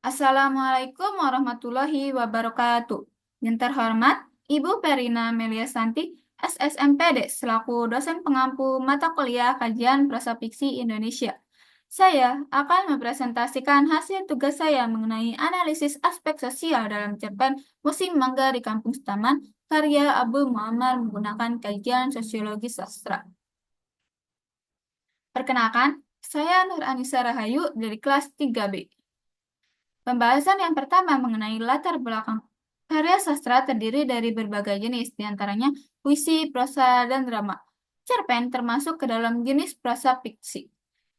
Assalamualaikum warahmatullahi wabarakatuh. Yang terhormat, Ibu Perina Meliasanti, SSMPD, selaku dosen pengampu mata kuliah Kajian Prosa Fiksi Indonesia. Saya akan mempresentasikan hasil tugas saya mengenai analisis aspek sosial dalam cerpen Musim Mangga di Kampung Taman, karya Abdul Muammar menggunakan kajian sosiologi sastra. Perkenalkan, saya Nur Anissa Rahayu dari kelas 3B. Pembahasan yang pertama mengenai latar belakang. Karya sastra terdiri dari berbagai jenis, diantaranya puisi, prosa, dan drama. Cerpen termasuk ke dalam jenis prosa fiksi.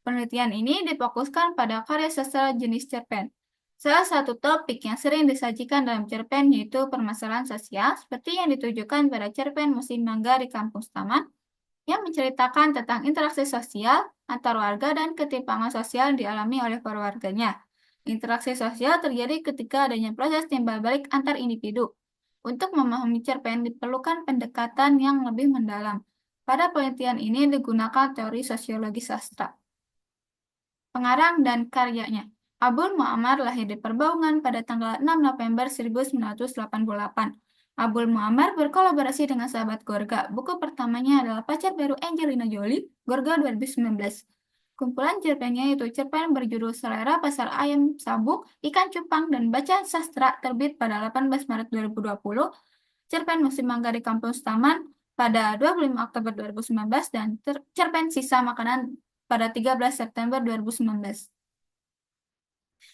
Penelitian ini difokuskan pada karya sastra jenis cerpen. Salah satu topik yang sering disajikan dalam cerpen yaitu permasalahan sosial, seperti yang ditujukan pada cerpen Musim Mangga di Kampung Taman, yang menceritakan tentang interaksi sosial antar warga dan ketimpangan sosial dialami oleh keluarganya. Interaksi sosial terjadi ketika adanya proses timbal balik antar individu. Untuk memahami cerpen diperlukan pendekatan yang lebih mendalam. Pada penelitian ini digunakan teori sosiologi sastra. Pengarang dan karyanya. Abdul Muammar lahir di Perbaungan pada tanggal 6 November 1988. Abdul Muammar berkolaborasi dengan sahabat Gorga. Buku pertamanya adalah Pacar Baru Angelina Jolie, Gorga 2019. Kumpulan cerpennya yaitu cerpen berjudul Selera Pasar Ayam Sabuk, Ikan Cupang, dan Bacaan Sastra terbit pada 18 Maret 2020, cerpen Musim Mangga di Kampus Taman pada 25 Oktober 2019, dan cerpen Sisa Makanan pada 13 September 2019.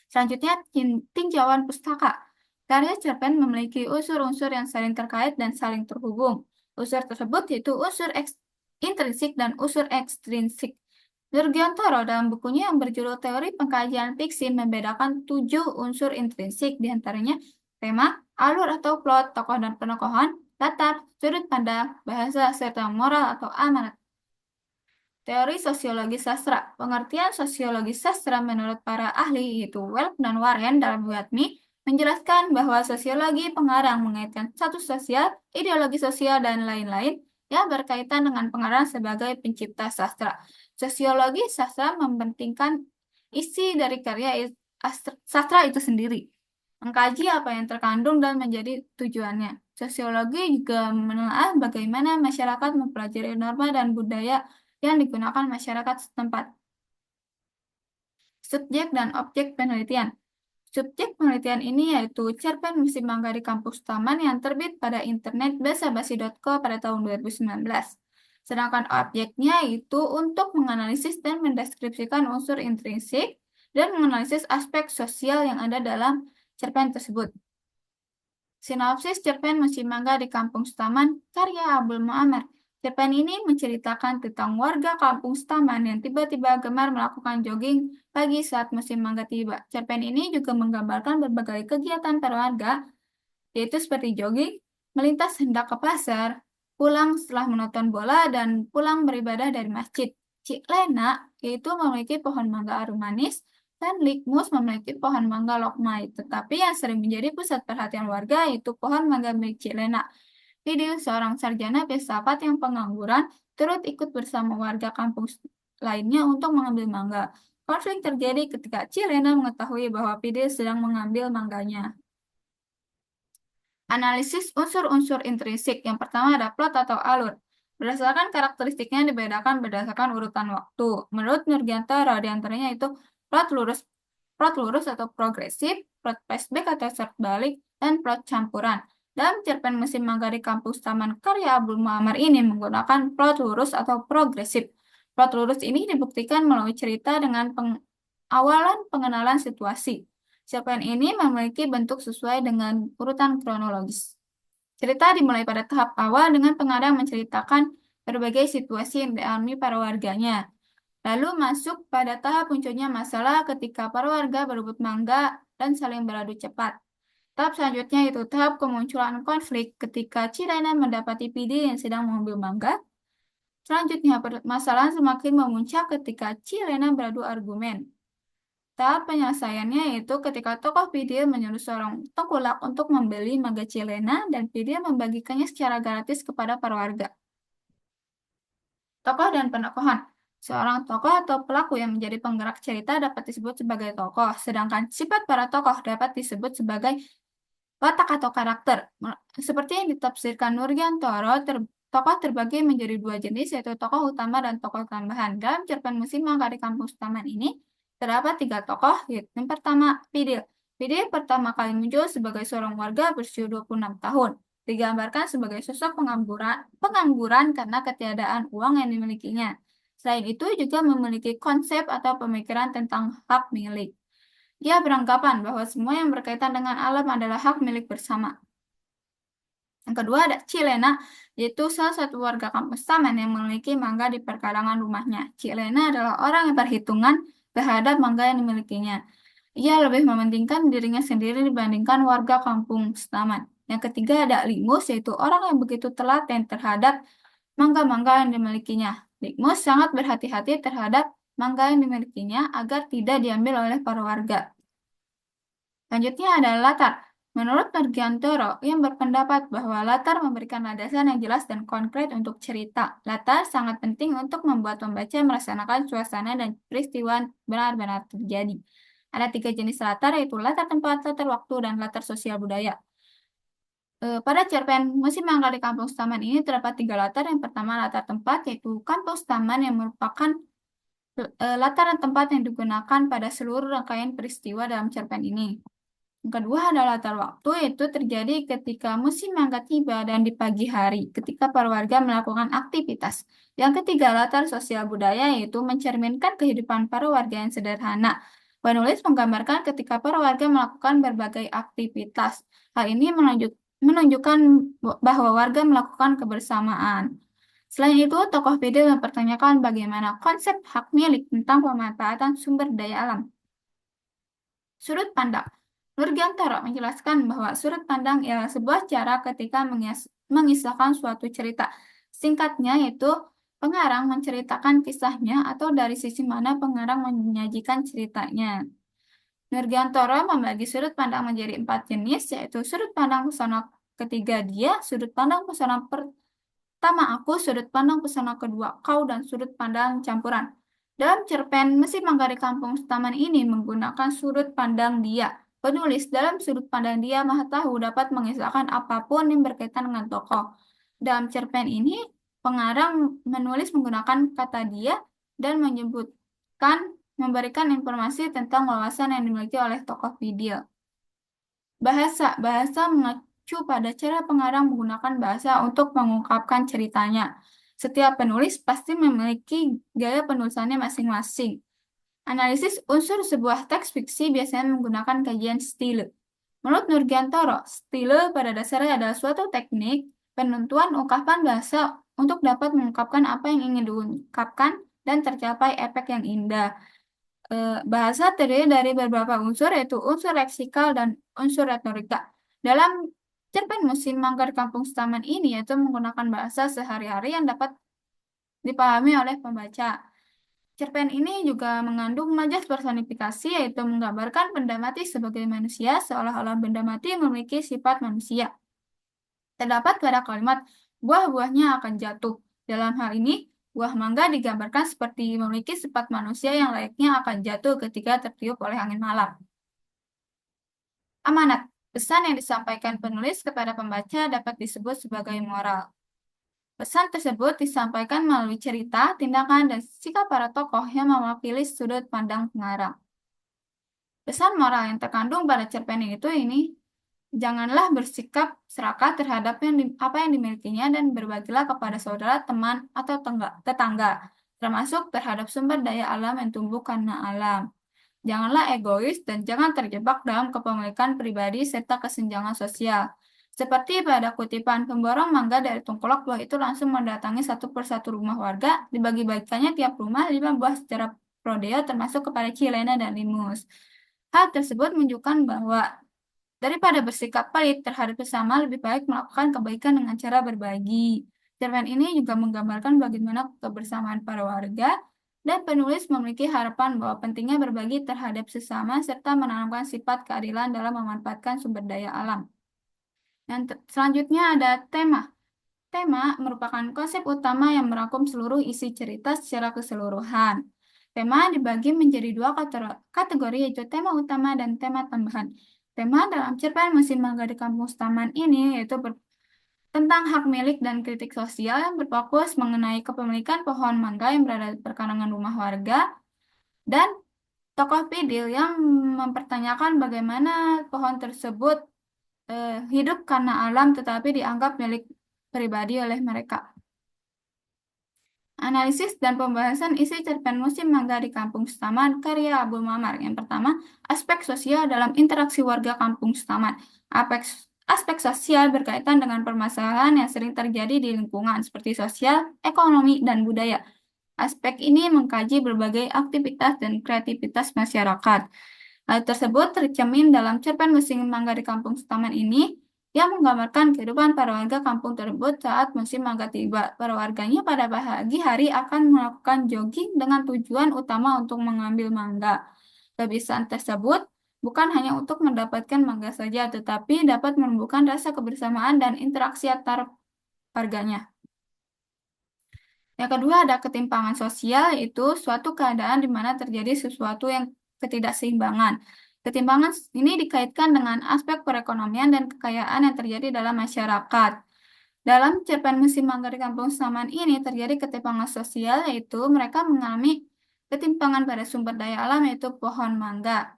Selanjutnya, tinjauan pustaka. Karya cerpen memiliki unsur-unsur yang saling terkait dan saling terhubung. Unsur tersebut yaitu unsur intrinsik dan unsur ekstrinsik. Nurgiantoro dalam bukunya yang berjudul Teori Pengkajian Fiksi membedakan 7 unsur intrinsik, diantaranya tema, alur atau plot, tokoh dan penokohan, latar, sudut pandang, bahasa, serta moral atau amanat. Teori sosiologi sastra. Pengertian sosiologi sastra menurut para ahli yaitu Welk dan Warren dalam WATMI menjelaskan bahwa sosiologi pengarang mengaitkan status sosial, ideologi sosial, dan lain-lain yang berkaitan dengan pengarang sebagai pencipta sastra. Sosiologi sastra mementingkan isi dari karya sastra itu sendiri, mengkaji apa yang terkandung dan menjadi tujuannya. Sosiologi juga menelaah bagaimana masyarakat mempelajari norma dan budaya yang digunakan masyarakat setempat. Subjek dan objek penelitian. Subjek penelitian ini yaitu cerpen Musim Mangga di Kampus Taman yang terbit pada internet basabasi.co pada tahun 2019. Sedangkan objeknya itu untuk menganalisis dan mendeskripsikan unsur intrinsik dan menganalisis aspek sosial yang ada dalam cerpen tersebut. Sinopsis cerpen Musim Mangga di Kampung Taman karya Abdul Muammar. Cerpen ini menceritakan tentang warga Kampung Taman yang tiba-tiba gemar melakukan jogging pagi saat musim mangga tiba. Cerpen ini juga menggambarkan berbagai kegiatan para warga, yaitu seperti jogging, melintas hendak ke pasar, pulang setelah menonton bola, dan pulang beribadah dari masjid. Cik Lena, yaitu memiliki pohon mangga arum manis, dan Likmus memiliki pohon mangga lokmai, tetapi yang sering menjadi pusat perhatian warga yaitu pohon mangga milik Cik Lena. Video seorang sarjana filsafat yang pengangguran turut ikut bersama warga kampung lainnya untuk mengambil mangga. Konflik terjadi ketika Cik Lena mengetahui bahwa Pidil sedang mengambil mangganya. Analisis unsur-unsur intrinsik. Yang pertama ada plot atau alur. Berdasarkan karakteristiknya dibedakan berdasarkan urutan waktu. Menurut Nurgiantoro, diantaranya itu plot lurus atau progresif, plot flashback atau short balik, dan plot campuran. Dalam cerpen Musim Mangga di Kampus Taman karya Abdul Muammar ini menggunakan plot lurus atau progresif. Plot lurus ini dibuktikan melalui cerita dengan awalan pengenalan situasi. Cerpen ini memiliki bentuk sesuai dengan urutan kronologis. Cerita dimulai pada tahap awal dengan pengarang menceritakan berbagai situasi yang dialami para warganya. Lalu masuk pada tahap munculnya masalah ketika para warga berebut mangga dan saling beradu cepat. Tahap selanjutnya itu tahap kemunculan konflik ketika Cirena mendapati Pidi yang sedang mengambil mangga. Selanjutnya, permasalahan semakin memuncak ketika Cirena beradu argumen. Tahap penyelesaiannya yaitu ketika tokoh Pidil menyuruh seorang tengkulak untuk membeli mangga Cilena dan Pidil membagikannya secara gratis kepada para warga. Tokoh dan penokohan. Seorang tokoh atau pelaku yang menjadi penggerak cerita dapat disebut sebagai tokoh, sedangkan sifat para tokoh dapat disebut sebagai watak atau karakter. Seperti yang ditafsirkan Nurjantoro, tokoh terbagi menjadi dua jenis, yaitu tokoh utama dan tokoh tambahan. Dalam cerpen Musim Mangga di Kampus Taman ini, terdapat tiga tokoh, yaitu yang pertama, Pidil. Pidil pertama kali muncul sebagai seorang warga berusia 26 tahun. Digambarkan sebagai sosok pengangguran karena ketiadaan uang yang dimilikinya. Selain itu juga memiliki konsep atau pemikiran tentang hak milik. Dia beranggapan bahwa semua yang berkaitan dengan alam adalah hak milik bersama. Yang kedua ada Cilena, yaitu salah satu warga kampus Taman yang memiliki mangga di perkarangan rumahnya. Cilena adalah orang yang berhitungan terhadap mangga yang dimilikinya. Ia lebih mementingkan dirinya sendiri dibandingkan warga kampung Taman. Yang ketiga ada Lingus, yaitu orang yang begitu telaten terhadap mangga-mangga yang dimilikinya. Lingus sangat berhati-hati terhadap mangga yang dimilikinya agar tidak diambil oleh para warga. Selanjutnya ada latar. Menurut Nurjantoro, yang berpendapat bahwa latar memberikan landasan yang jelas dan konkret untuk cerita. Latar sangat penting untuk membuat pembaca merasakan suasana dan peristiwa benar-benar terjadi. Ada tiga jenis latar, yaitu latar tempat, latar waktu, dan latar sosial budaya. Pada cerpen Musim Mangga di Kampus Taman ini terdapat tiga latar. Yang pertama latar tempat, yaitu kampus taman yang merupakan latar dan tempat yang digunakan pada seluruh rangkaian peristiwa dalam cerpen ini. Yang kedua adalah latar waktu, yaitu terjadi ketika musim mangga tiba dan di pagi hari, ketika para warga melakukan aktivitas. Yang ketiga, latar sosial budaya, yaitu mencerminkan kehidupan para warga yang sederhana. Penulis menggambarkan ketika para warga melakukan berbagai aktivitas. Hal ini menunjukkan bahwa warga melakukan kebersamaan. Selain itu, tokoh video mempertanyakan bagaimana konsep hak milik tentang pemanfaatan sumber daya alam. Sudut pandang. Nurjantoro menjelaskan bahwa sudut pandang ialah sebuah cara ketika mengisahkan suatu cerita. Singkatnya, yaitu pengarang menceritakan kisahnya atau dari sisi mana pengarang menyajikan ceritanya. Nurjantoro membagi sudut pandang menjadi 4 jenis, yaitu sudut pandang pesona ketiga dia, sudut pandang pesona pertama aku, sudut pandang pesona kedua kau, dan sudut pandang campuran. Dalam cerpen Mesin Mangga di Kampung Taman ini menggunakan sudut pandang dia. Penulis dalam sudut pandang dia maha tahu dapat mengisahkan apapun yang berkaitan dengan tokoh. Dalam cerpen ini, pengarang menulis menggunakan kata dia dan memberikan informasi tentang wawasan yang dimiliki oleh tokoh video. Bahasa mengacu pada cara pengarang menggunakan bahasa untuk mengungkapkan ceritanya. Setiap penulis pasti memiliki gaya penulisannya masing-masing. Analisis unsur sebuah teks fiksi biasanya menggunakan kajian stile. Menurut Nurjantoro, stile pada dasarnya adalah suatu teknik penentuan ungkapan bahasa untuk dapat mengungkapkan apa yang ingin diungkapkan dan tercapai efek yang indah. Bahasa terdiri dari beberapa unsur, yaitu unsur leksikal dan unsur retorika. Dalam cerpen Musim Mangga di Kampung Taman ini, yaitu menggunakan bahasa sehari-hari yang dapat dipahami oleh pembaca. Cerpen ini juga mengandung majas personifikasi, yaitu menggambarkan benda mati sebagai manusia, seolah-olah benda mati memiliki sifat manusia. Terdapat pada kalimat, buah-buahnya akan jatuh. Dalam hal ini, buah mangga digambarkan seperti memiliki sifat manusia yang layaknya akan jatuh ketika tertiup oleh angin malam. Amanat. Pesan yang disampaikan penulis kepada pembaca dapat disebut sebagai moral. Pesan tersebut disampaikan melalui cerita, tindakan, dan sikap para tokoh yang mewakili sudut pandang pengarang. Pesan moral yang terkandung pada cerpen ini, janganlah bersikap serakah terhadap apa yang dimilikinya dan berbagilah kepada saudara, teman, atau tetangga, termasuk terhadap sumber daya alam yang tumbuh karena alam. Janganlah egois dan jangan terjebak dalam kepemilikan pribadi serta kesenjangan sosial. Seperti pada kutipan pemborong mangga dari Tengkolok, buah itu langsung mendatangi satu persatu rumah warga, dibagi-bagikannya tiap rumah 5 buah secara prodeo termasuk kepada Cilena dan Limus. Hal tersebut menunjukkan bahwa daripada bersikap pelit terhadap sesama, lebih baik melakukan kebaikan dengan cara berbagi. Cerpen ini juga menggambarkan bagaimana kebersamaan para warga, dan penulis memiliki harapan bahwa pentingnya berbagi terhadap sesama serta menanamkan sifat keadilan dalam memanfaatkan sumber daya alam. Dan selanjutnya ada tema. Tema merupakan konsep utama yang merangkum seluruh isi cerita secara keseluruhan. Tema dibagi menjadi dua kategori, yaitu tema utama dan tema tambahan. Tema dalam cerpen Musim Mangga di Kampus Taman ini yaitu tentang hak milik dan kritik sosial yang berfokus mengenai kepemilikan pohon mangga yang berada di perkarangan rumah warga, dan tokoh Pidil yang mempertanyakan bagaimana pohon tersebut hidup karena alam tetapi dianggap milik pribadi oleh mereka. Analisis dan pembahasan isi cerpen Musim Mangga di Kampung Setaman karya Abdul Mamar. Yang pertama, aspek sosial dalam interaksi warga Kampung Setaman. Aspek sosial berkaitan dengan permasalahan yang sering terjadi di lingkungan seperti sosial, ekonomi, dan budaya. Aspek ini mengkaji berbagai aktivitas dan kreativitas masyarakat. Hal tersebut tercermin dalam cerpen Musim Mangga di Kampung Setaman ini yang menggambarkan kehidupan para warga kampung tersebut saat musim mangga tiba. Para warganya pada pagi hari akan melakukan jogging dengan tujuan utama untuk mengambil mangga. Kebiasaan tersebut bukan hanya untuk mendapatkan mangga saja, tetapi dapat menumbuhkan rasa kebersamaan dan interaksi antar warganya. Yang kedua ada ketimpangan sosial, yaitu suatu keadaan di mana terjadi sesuatu yang ketidakseimbangan. Ketimpangan ini dikaitkan dengan aspek perekonomian dan kekayaan yang terjadi dalam masyarakat. Dalam cerpen Musim Mangga di Kampung Saman ini terjadi ketimpangan sosial, yaitu mereka mengalami ketimpangan pada sumber daya alam, yaitu pohon mangga.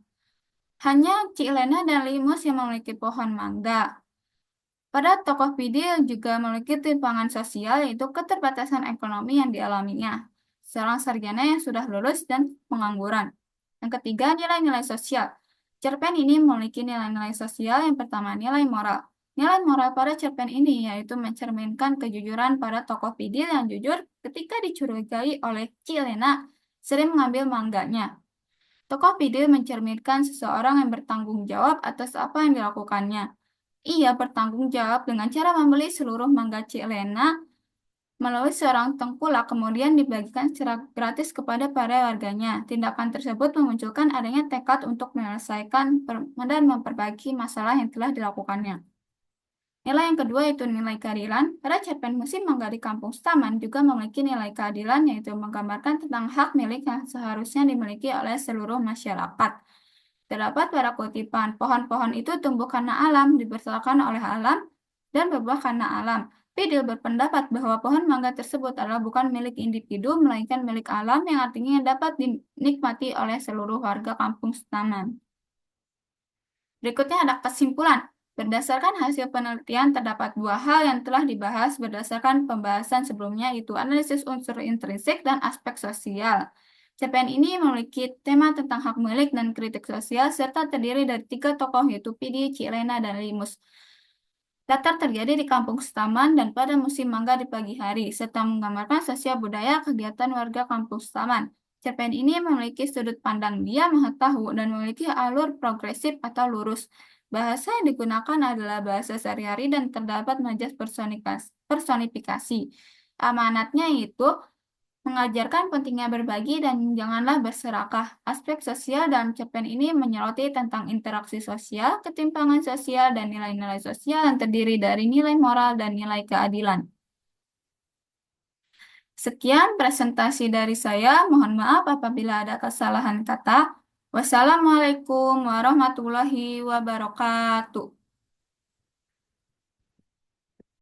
Hanya Cilena dan Limus yang memiliki pohon mangga. Pada tokoh Pidil juga memiliki timpangan sosial, yaitu keterbatasan ekonomi yang dialaminya. Seorang sarjana yang sudah lulus dan pengangguran. Yang ketiga, nilai-nilai sosial. Cerpen ini memiliki nilai-nilai sosial. Yang pertama, nilai moral. Nilai moral pada cerpen ini yaitu mencerminkan kejujuran pada tokoh Pidil yang jujur ketika dicurigai oleh Cilena sering mengambil mangganya. Tokoh Pidil mencerminkan seseorang yang bertanggung jawab atas apa yang dilakukannya. Ia bertanggung jawab dengan cara membeli seluruh mangga Cilena melalui seorang tengkulak, kemudian dibagikan secara gratis kepada para warganya. Tindakan tersebut memunculkan adanya tekad untuk menyelesaikan dan memperbaiki masalah yang telah dilakukannya. Nilai yang kedua yaitu nilai keadilan. Pada cerpen Musim Mangga di Kampung Taman juga memiliki nilai keadilan, yaitu menggambarkan tentang hak milik yang seharusnya dimiliki oleh seluruh masyarakat. Terdapat pada kutipan, pohon-pohon itu tumbuh karena alam, dibesarkan oleh alam, dan berbuah karena alam. Pidil berpendapat bahwa pohon mangga tersebut adalah bukan milik individu, melainkan milik alam yang artinya dapat dinikmati oleh seluruh warga kampung Taman. Berikutnya ada kesimpulan. Berdasarkan hasil penelitian, terdapat dua hal yang telah dibahas berdasarkan pembahasan sebelumnya, yaitu analisis unsur intrinsik dan aspek sosial. Cerpen ini memiliki tema tentang hak milik dan kritik sosial, serta terdiri dari tiga tokoh, yaitu Pidi, Cilena, dan Limus. Latar terjadi di kampung Setaman dan pada musim mangga di pagi hari, serta menggambarkan sosial budaya kegiatan warga kampung Setaman. Cerpen ini memiliki sudut pandang dia maha tahu dan memiliki alur progresif atau lurus. Bahasa yang digunakan adalah bahasa sehari-hari dan terdapat majas personifikasi. Amanatnya itu mengajarkan pentingnya berbagi dan janganlah berserakah. Aspek sosial dalam cerpen ini menyoroti tentang interaksi sosial, ketimpangan sosial, dan nilai-nilai sosial yang terdiri dari nilai moral dan nilai keadilan. Sekian presentasi dari saya. Mohon maaf apabila ada kesalahan kata. Wassalamualaikum warahmatullahi wabarakatuh.